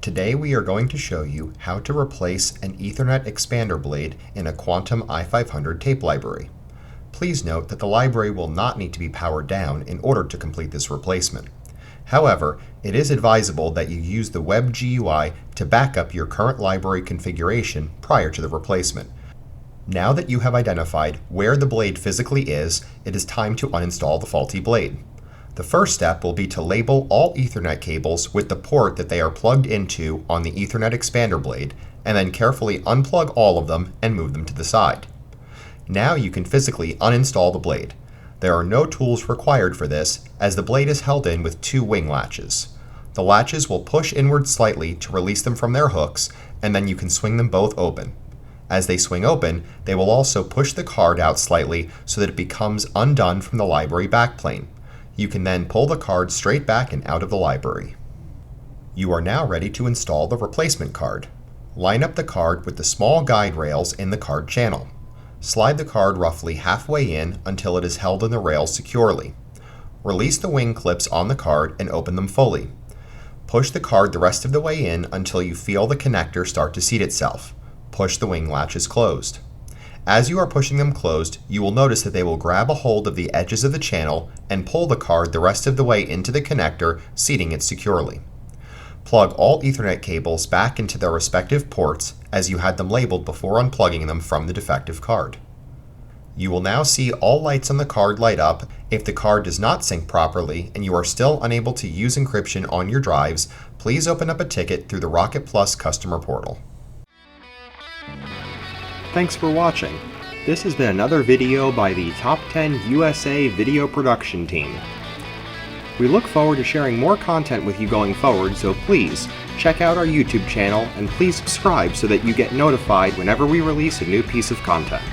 Today we are going to show you how to replace an Ethernet expander blade in a Quantum i500 tape library. Please note that the library will not need to be powered down in order to complete this replacement. However, it is advisable that you use the web GUI to back up your current library configuration prior to the replacement. Now that you have identified where the blade physically is, it is time to uninstall the faulty blade. The first step will be to label all Ethernet cables with the port that they are plugged into on the Ethernet expander blade, and then carefully unplug all of them and move them to the side. Now you can physically uninstall the blade. There are no tools required for this, as the blade is held in with two wing latches. The latches will push inward slightly to release them from their hooks, and then you can swing them both open. As they swing open, they will also push the card out slightly so that it becomes undone from the library backplane. You can then pull the card straight back and out of the library. You are now ready to install the replacement card. Line up the card with the small guide rails in the card channel. Slide the card roughly halfway in until it is held in the rails securely. Release the wing clips on the card and open them fully. Push the card the rest of the way in until you feel the connector start to seat itself. Push the wing latches closed. As you are pushing them closed, you will notice that they will grab a hold of the edges of the channel and pull the card the rest of the way into the connector, seating it securely. Plug all Ethernet cables back into their respective ports as you had them labeled before unplugging them from the defective card. You will now see all lights on the card light up. If the card does not sync properly and you are still unable to use encryption on your drives, please open up a ticket through the Rocket Plus customer portal. Thanks for watching. This has been another video by the Top 10 USA video production team. We look forward to sharing more content with you going forward, so please check out our YouTube channel and please subscribe so that you get notified whenever we release a new piece of content.